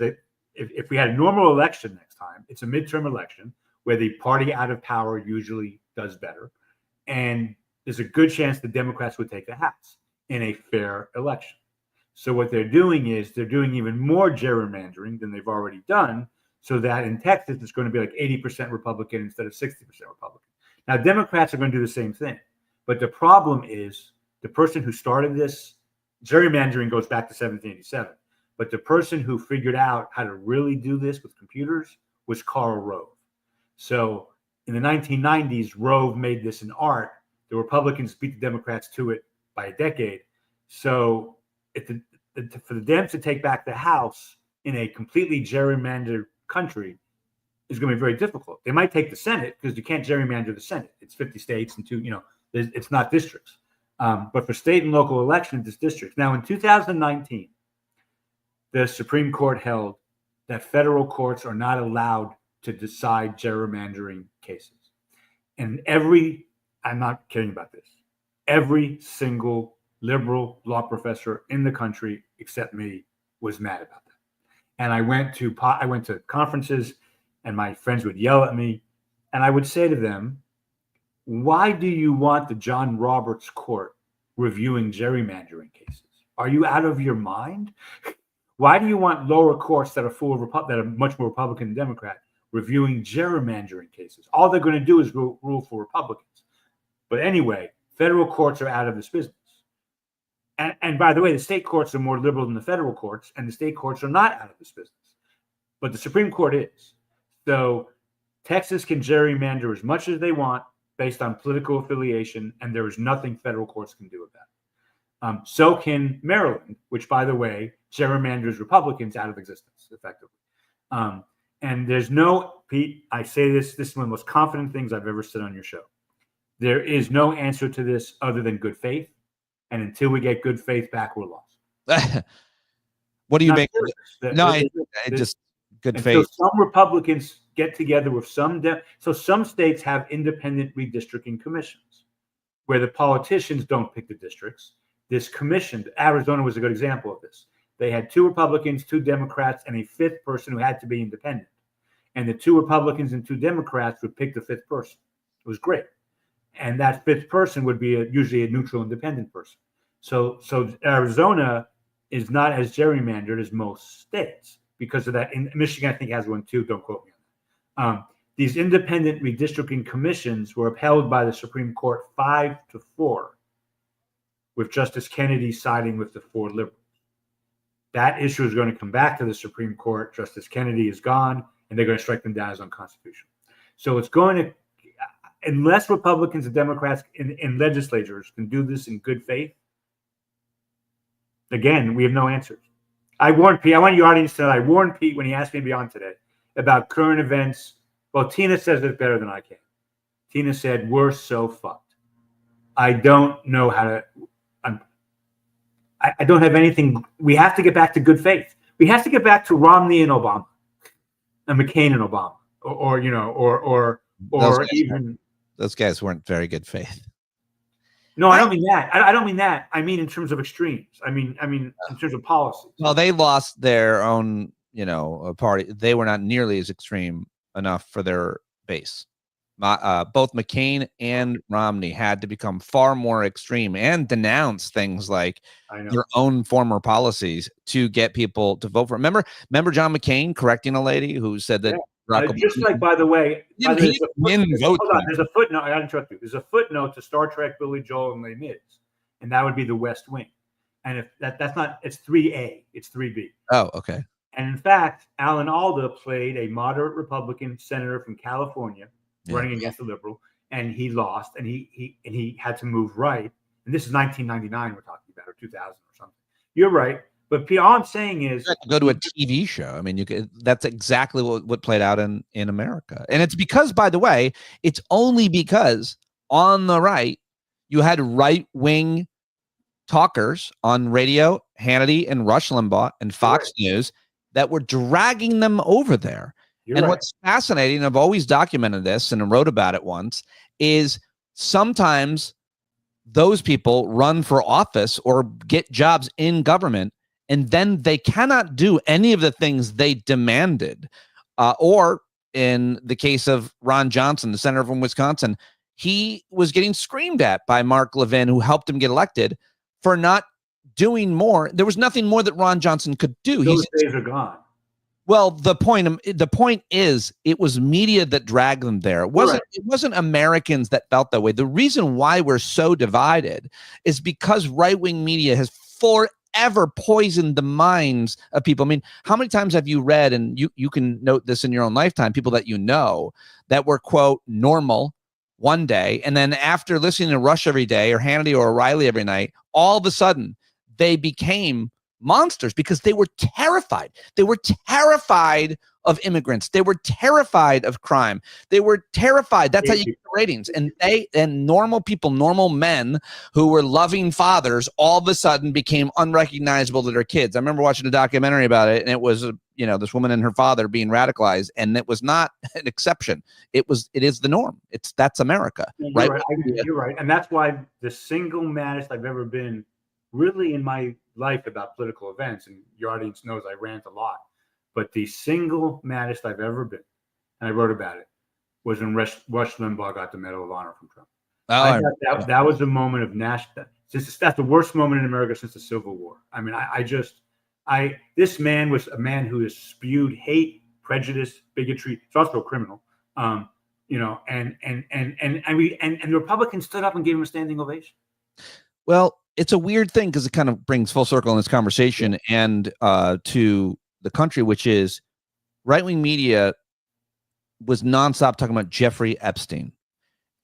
if we had a normal election next time, it's a midterm election where the party out of power usually does better. And there's a good chance the Democrats would take the House in a fair election. So what they're doing is they're doing even more gerrymandering than they've already done, so that in Texas it's going to be like 80% Republican instead of 60% Republican. Now, Democrats are going to do the same thing. But the problem is the person who started this gerrymandering goes back to 1787. But the person who figured out how to really do this with computers was Karl Rove. So in the 1990s, Rove made this an art. The Republicans beat the Democrats to it by a decade. So for the Dems to take back the House in a completely gerrymandered country is going to be very difficult. They might take the Senate because you can't gerrymander the Senate. It's 50 states and it's not districts. But for state and local elections, it's districts. Now, in 2019, the Supreme Court held that federal courts are not allowed to decide gerrymandering cases. And I'm not kidding about this, every single liberal law professor in the country except me was mad about that. And I went to conferences and my friends would yell at me and I would say to them, why do you want the John Roberts court reviewing gerrymandering cases? Are you out of your mind? Why do you want lower courts that are much more Republican than Democrat reviewing gerrymandering cases? All they're going to do is rule for Republicans. But anyway, federal courts are out of this business. And by the way, the state courts are more liberal than the federal courts, and the state courts are not out of this business. But the Supreme Court is. So Texas can gerrymander as much as they want based on political affiliation, and there is nothing federal courts can do about it. So can Maryland, which, by the way, gerrymanders Republicans out of existence, effectively. And there's Pete, I say this is one of the most confident things I've ever said on your show. There is no answer to this other than good faith. And until we get good faith back, we're lost. What do you make? No, just good faith. So some Republicans get together with some states have independent redistricting commissions where the politicians don't pick the districts. This commission, Arizona was a good example of this. They had 2 Republicans, 2 Democrats, and a 5th person who had to be independent. And the 2 Republicans and 2 Democrats would pick the 5th person. It was great. And that 5th person would be usually a neutral independent person. So Arizona is not as gerrymandered as most states because of that. In Michigan, I think has one too. Don't quote me on that. These independent redistricting commissions were upheld by the Supreme Court 5-4, with Justice Kennedy siding with the 4 liberals. That issue is going to come back to the Supreme Court. Justice Kennedy is gone, and they're going to strike them down as unconstitutional. So it's going to, unless Republicans and Democrats in legislatures can do this in good faith, again, we have no answers. I warned Pete. I want your audience to know. I warned Pete when he asked me to be on today about current events. Well, Tina says it better than I can. Tina said, we're so fucked. I don't know how to. I don't have anything. We have to get back to good faith. We have to get back to Romney and Obama, and McCain and Obama, or even those guys weren't very good faith. No, I don't mean that. I don't mean that. I mean in terms of extremes. I mean in terms of policy. Well, they lost their own, party. They were not nearly as extreme enough for their base. both McCain and Romney had to become far more extreme and denounce things like their own former policies to get people to vote for. Remember John McCain correcting a lady who said that just like, by the way, hold on, there's a footnote. I got to interrupt you. There's a footnote to Star Trek Billy Joel and Les Mis, and that would be the West Wing. And if that's not, it's 3A, it's 3B. Oh, okay. And in fact, Alan Alda played a moderate Republican senator from California running against a liberal, and he lost, and he had to move right. And this is 1999 we're talking about, or 2000 or something. You're right. But all I'm saying is, go to a TV show. I mean, that's exactly what played out in America. And it's because, by the way, it's only because on the right, you had right-wing talkers on radio, Hannity and Rush Limbaugh and Fox News, that were dragging them over there. What's fascinating, and I've always documented this and wrote about it once, is sometimes those people run for office or get jobs in government, and then they cannot do any of the things they demanded. Or in the case of Ron Johnson, the senator from Wisconsin, he was getting screamed at by Mark Levin, who helped him get elected, for not doing more. There was nothing more that Ron Johnson could do. Those days are gone. Well, the point is, it was media that dragged them there. It wasn't Americans that felt that way. The reason why we're so divided is because right-wing media has forever poisoned the minds of people. I mean, how many times have you read, and you can note this in your own lifetime, people that you know that were, quote, normal one day, and then after listening to Rush every day or Hannity or O'Reilly every night, all of a sudden they became monsters because they were terrified. They were terrified of immigrants. They were terrified of crime. They were terrified. That's how you get the ratings. And normal people, normal men who were loving fathers, all of a sudden became unrecognizable to their kids. I remember watching a documentary about it, and it was this woman and her father being radicalized, and it was not an exception. It is the norm. That's America, right? You're right. And that's why the single maddest I've ever been, really, in my life about political events, and your audience knows I rant a lot, but the single maddest I've ever been, and I wrote about it, was when Rush Limbaugh got the Medal of Honor from Trump. I thought that was a moment of national. That's the worst moment in America since the Civil War. I mean, this man was a man who has spewed hate, prejudice, bigotry. He's also a criminal. And the Republicans stood up and gave him a standing ovation. Well, it's a weird thing because it kind of brings full circle in this conversation and to the country, which is right-wing media was nonstop talking about Jeffrey Epstein.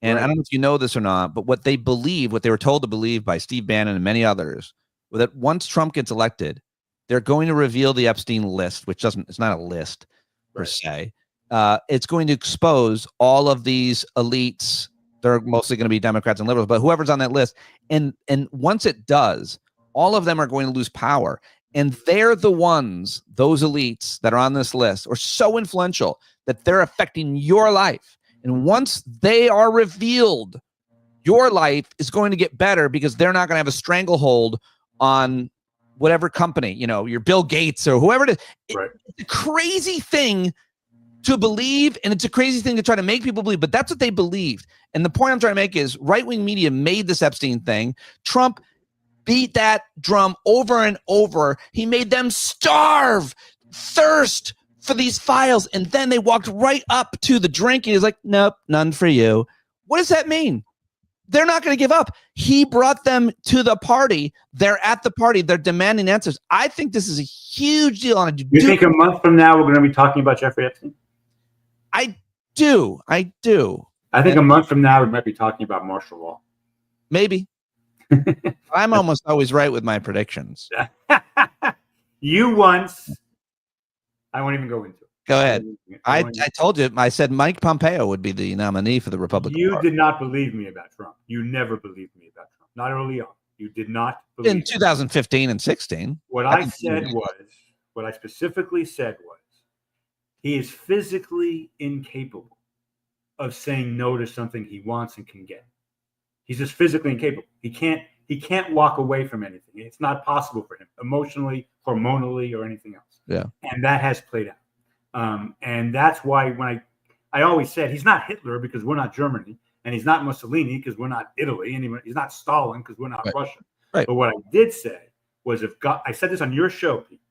And I don't know if you know this or not, but what they were told to believe by Steve Bannon and many others, was that once Trump gets elected, they're going to reveal the Epstein list, which it's not a list per se. It's going to expose all of these elites. They're mostly going to be Democrats and liberals, but whoever's on that list. And once it does, all of them are going to lose power. And they're the ones, those elites that are on this list, are so influential that they're affecting your life. And once they are revealed, your life is going to get better because they're not going to have a stranglehold on whatever company, your Bill Gates or whoever it is. It's a crazy thing to believe, and it's a crazy thing to try to make people believe, but that's what they believed. And the point I'm trying to make is right-wing media made this Epstein thing. Trump beat that drum over and over. He made them starve, thirst for these files, and then they walked right up to the drink, and he's like, nope, none for you. What does that mean? They're not going to give up. He brought them to the party. They're at the party. They're demanding answers. I think this is a huge deal. You think a month from now we're going to be talking about Jeffrey Epstein? I do. I think a month from now we might be talking about martial law. Maybe. I'm almost always right with my predictions. You once. I won't even go into it. Go ahead. I told you. I said Mike Pompeo would be the nominee for the Republican Party. You did not believe me about Trump. You never believed me about Trump. Not early on. You did not believe in 2015 and 16. What I specifically said was, he is physically incapable of saying no to something he wants and can get. He's just physically incapable. He can't walk away from anything. It's not possible for him emotionally, hormonally, or anything else. Yeah. And that has played out. And that's why I always said he's not Hitler because we're not Germany, and he's not Mussolini because we're not Italy, and he's not Stalin because we're not Russia. Right. But what I did say was, if God, I said this on your show, Pete,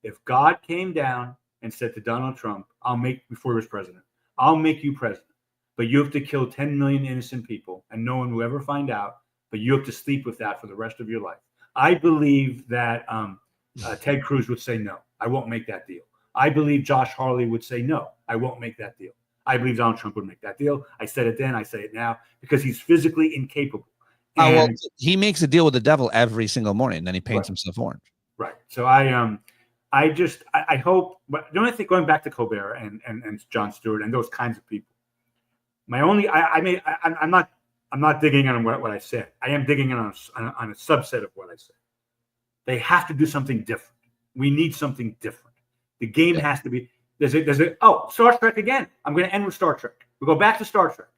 if God came down and said to Donald Trump, before he was president, I'll make you president, but you have to kill 10 million innocent people, and no one will ever find out, but you have to sleep with that for the rest of your life. I believe that Ted Cruz would say, no, I won't make that deal. I believe Josh Hawley would say, no, I won't make that deal. I believe Donald Trump would make that deal. I said it then, I say it now, because he's physically incapable. Well, he makes a deal with the devil every single morning, and then he paints himself orange. Right. So I hope, but the only thing, going back to Colbert and Jon Stewart and those kinds of people, I'm not digging on what I said. I am digging on a subset of what I said. They have to do something different. We need something different. The game has to be. Star Trek again. I'm going to end with Star Trek. We go back to Star Trek,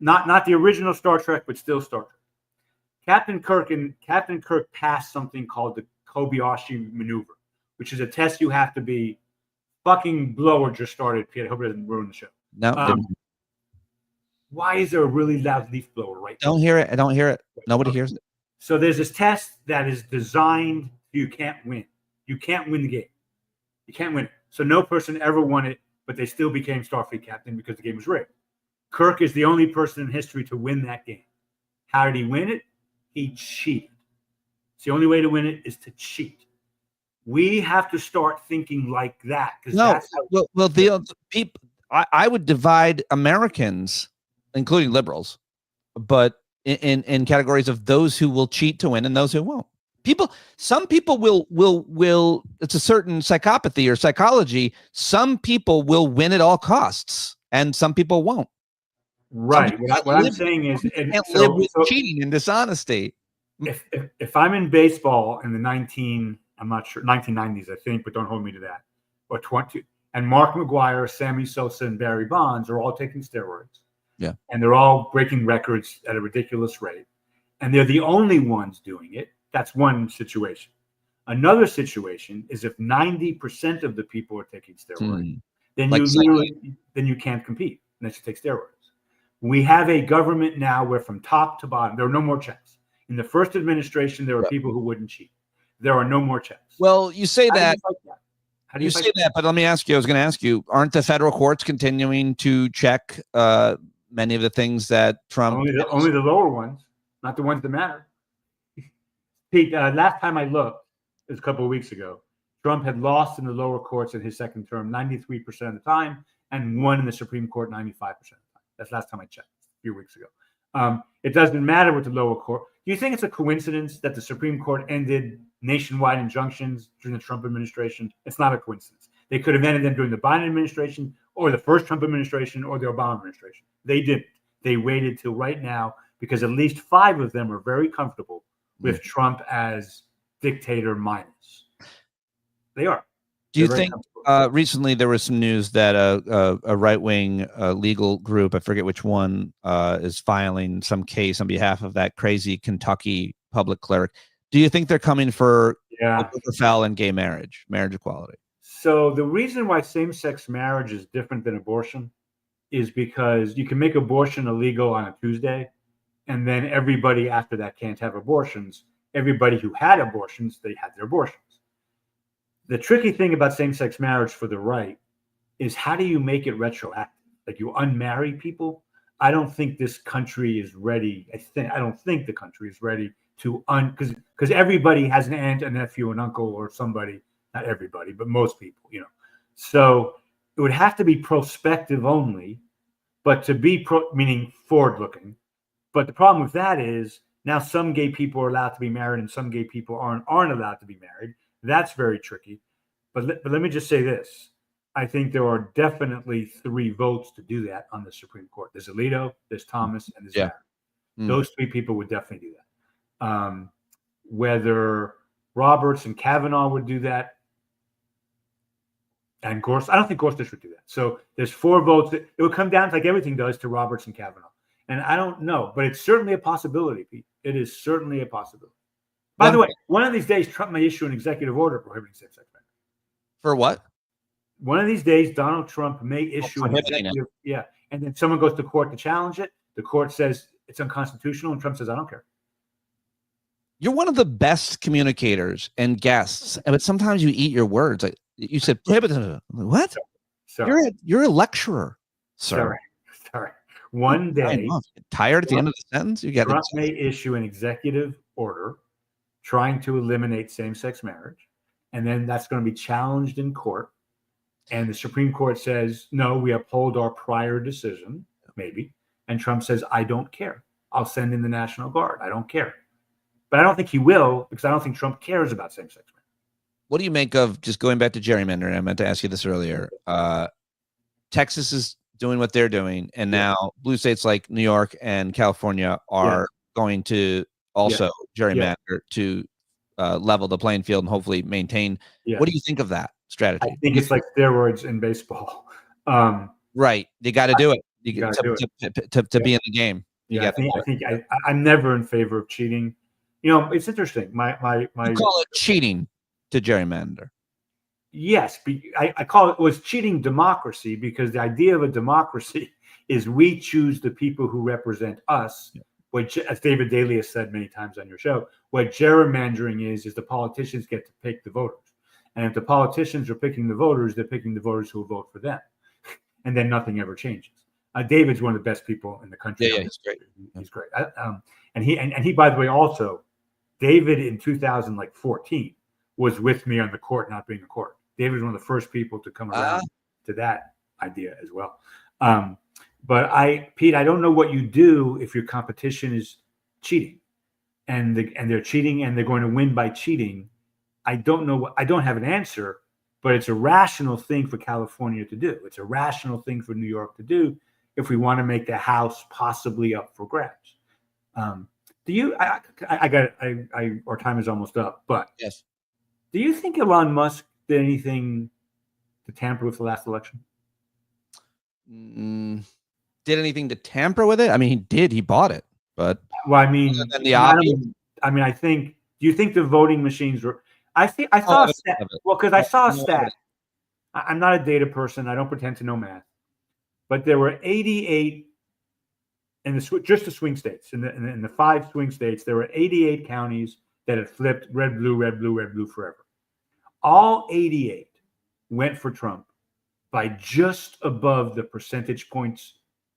not the original Star Trek, but still Star Trek. Captain Kirk passed something called the Kobayashi maneuver, which is a test you have to be fucking blower just started. Pete, I hope it doesn't ruin the show. No. Why is there a really loud leaf blower right now? Don't hear it. I don't hear it. Nobody hears it. So there's this test that is designed. You can't win. You can't win the game. You can't win it. So no person ever won it, but they still became Starfleet captain because the game was rigged. Kirk is the only person in history to win that game. How did he win it? He cheated. It's the only way to win it is to cheat. We have to start thinking like that. The people. I would divide Americans, including liberals, but in categories of those who will cheat to win and those who won't. Some people will. It's a certain psychopathy or psychology. Some people will win at all costs, and some people won't. Right. What I'm saying is, can't live with cheating and dishonesty. If I'm in baseball in the 1990s, I think, but don't hold me to that, or 20, and Mark McGwire, Sammy Sosa, and Barry Bonds are all taking steroids. Yeah. And they're all breaking records at a ridiculous rate, and they're the only ones doing it. That's one situation. Another situation is if 90% of the people are taking steroids, then you can't compete unless you take steroids. We have a government now where from top to bottom, there are no more checks. In the first administration, there were people who wouldn't cheat. There are no more checks. Well, you say that. How do you say that? But let me ask you, I was going to ask you, aren't the federal courts continuing to check many of the things that Trump... Only the lower ones, not the ones that matter. Pete, last time I looked, it was a couple of weeks ago, Trump had lost in the lower courts in his second term 93% of the time and won in the Supreme Court 95% of the time. That's last time I checked, a few weeks ago. It doesn't matter with the lower court. Do you think it's a coincidence that the Supreme Court ended nationwide injunctions during the Trump administration? It's not a coincidence. They could have ended them during the Biden administration or the first Trump administration or the Obama administration. They didn't. They waited till right now because at least 5 of them are very comfortable with Trump as dictator minus. They are. Do you think recently there was some news that a right-wing legal group, I forget which one, is filing some case on behalf of that crazy Kentucky public clerk? Do you think they're coming for foul and gay marriage equality? So the reason why same-sex marriage is different than abortion is because you can make abortion illegal on a Tuesday, and then everybody after that can't have abortions. Everybody who had abortions, they had their abortions. The tricky thing about same-sex marriage for the right is how do you make it retroactive? Like you unmarry people? I don't think this country is ready. I don't think the country is ready to because everybody has an aunt, a nephew, an uncle, or somebody. Not everybody, but most people, So it would have to be prospective only, but to be meaning forward-looking. But the problem with that is now some gay people are allowed to be married and some gay people aren't allowed to be married. That's very tricky. But let me just say this. I think there are definitely 3 votes to do that on the Supreme Court. There's Alito, there's Thomas, and there's Barrett. Those 3 people would definitely do that. Whether Roberts and Kavanaugh would do that, and Gorsuch, I don't think Gorsuch would do that. So there's 4 votes. It would come down, like everything does, to Roberts and Kavanaugh. And I don't know, but it's certainly a possibility, Pete. It is certainly a possibility. By the way, one of these days, Trump may issue an executive order prohibiting same-sex marriage. For what? one of these days, Donald Trump may issue an prohibiting it. executive. Yeah. And then someone goes to court to challenge it. The court says it's unconstitutional. And Trump says, I don't care. You're one of the best communicators and guests, but sometimes you eat your words. Like you said, prohibitive. What? Sorry. You're a lecturer, sir. Sorry. One day, tired at the end of the sentence. You get Trump may issue an executive order trying to eliminate same-sex marriage, and then that's going to be challenged in court. And the Supreme Court says, no, we uphold our prior decision, maybe. And Trump says, I don't care. I'll send in the National Guard. I don't care. But I don't think he will, because I don't think Trump cares about same-sex marriage. What do you make of, just going back to gerrymandering? I meant to ask you this earlier. Texas is doing what they're doing, and now blue states like New York and California are going to also gerrymander to level the playing field and hopefully maintain. What do you think of that strategy? I think it's like steroids in baseball. Right. They got to do it. To be in the game. I'm never in favor of cheating. It's interesting. You call it cheating to gerrymander. Yes, I call it was cheating democracy, because the idea of a democracy is we choose the people who represent us. Which, as David Daley has said many times on your show, what gerrymandering is the politicians get to pick the voters. And if the politicians are picking the voters, they're picking the voters who will vote for them. And then nothing ever changes. David's one of the best people in the country. Yeah, he's great. He's great. And he, by the way, also, David in 2014 was with me on the court not being a court. David was one of the first people to come around to that idea as well. But Pete, I don't know what you do if your competition is cheating, and they're cheating and they're going to win by cheating. I don't know. I don't have an answer, but it's a rational thing for California to do. It's a rational thing for New York to do if we want to make the House possibly up for grabs. Do you? Our time is almost up, but yes. Do you think Elon Musk did anything to tamper with the last election? Did anything to tamper with it? I mean, he did. He bought it, but I think. Do you think the voting machines were? I saw a stat. Well, because I saw a stat. I'm not a data person. I don't pretend to know math, but there were 88 in just the swing states. In the 5 swing states, there were 88 counties that had flipped red, blue, red, blue, red, blue forever. All 88 went for Trump by just above the percentage points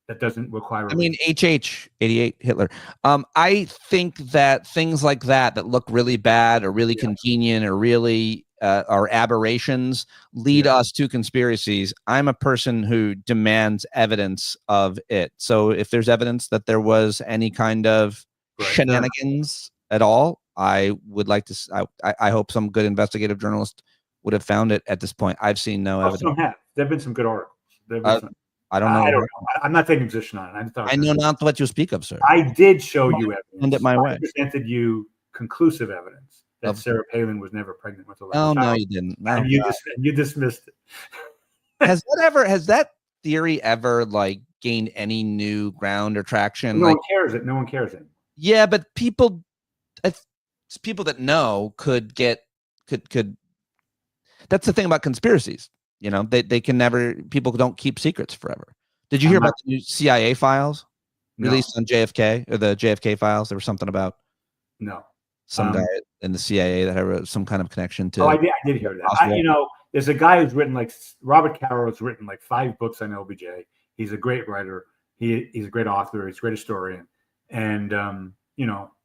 that doesn't require. I mean, HH 88 Hitler. I think that things like that look really bad or really convenient or really are aberrations lead us to conspiracies. I'm a person who demands evidence of it. So if there's evidence that there was any kind of shenanigans at all, I would like to. I hope some good investigative journalist would have found it at this point. I've seen no evidence. Some have. There have been some good articles. I don't know. I'm not taking a position on it. I know not what you speak of, sir. I did show you evidence. Send it my way. I presented you conclusive evidence that Sarah Palin was never pregnant with a child. No, you didn't. No, and you dismissed it. Has that theory ever gained any new ground or traction? No one cares it. No one cares it. Yeah, but people that know could. That's the thing about conspiracies. They can never. People don't keep secrets forever. Did you hear about the new CIA files released on JFK, or the JFK files? There was something about some guy in the CIA that had some kind of connection to. Oh, I did hear that. There's a guy who's written Robert Caro has written 5 books on LBJ. He's a great writer. He's a great author. He's a great historian, and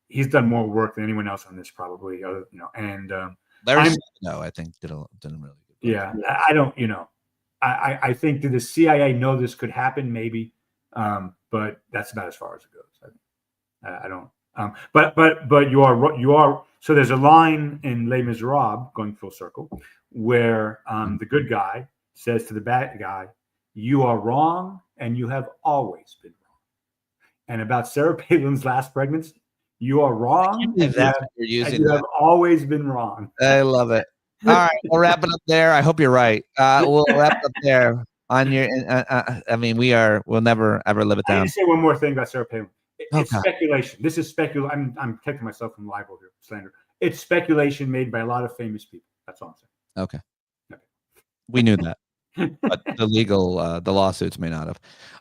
he's done more work than anyone else on this probably. And Larry I think did really good. Yeah, I don't. I think, did the CIA know this could happen? Maybe, but that's about as far as it goes. I don't. But you are. So there's a line in Les Miserables, going full circle, where the good guy says to the bad guy, "You are wrong, and you have always been wrong." And about Sarah Palin's last pregnancy, you are wrong. If that's what you're using, you have always been wrong. I love it. All right, we'll wrap it up there. I hope you're right. We'll wrap it up there on your. We'll never ever live it down. I need to say one more thing about Sarah Palin. It's speculation. This is speculation. I'm protecting myself from libel here, slander. It's speculation made by a lot of famous people. That's all I'm saying. Okay. We knew that. but the lawsuits may not have.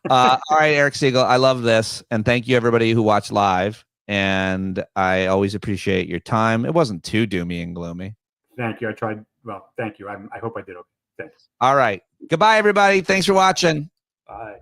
All right, Eric Segall, I love this, and thank you everybody who watched live. And I always appreciate your time. It wasn't too doomy and gloomy. Thank you. I tried. Well, thank you. I hope I did okay. Thanks. All right. Goodbye, everybody. Thanks for watching. Bye.